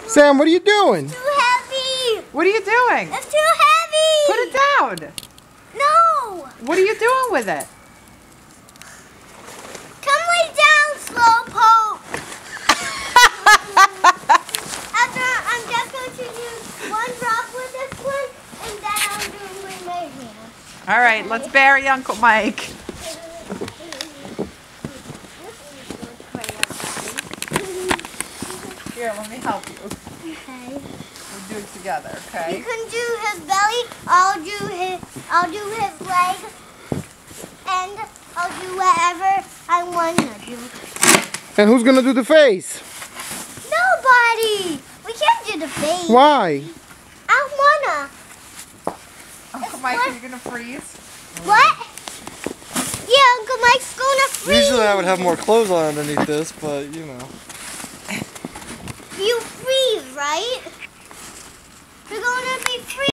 Sam, what are you doing? It's too heavy. What are you doing? It's too heavy. Put it down. No. What are you doing with it? Come lay down, Slowpoke. After I'm just going to use one drop with this one, and then I'm doing with my hand. All right, let's bury Uncle Mike. Here, let me help you. Okay. We'll do it together, okay? You can do his belly. I'll do his leg, and I'll do whatever I want to do. And who's gonna do the face? Nobody. We can't do the face. Why? I wanna. Uncle Mike, are you gonna freeze? What? Yeah, Uncle Mike's gonna freeze. Usually I would have more clothes on underneath this, but you know. You freeze, right?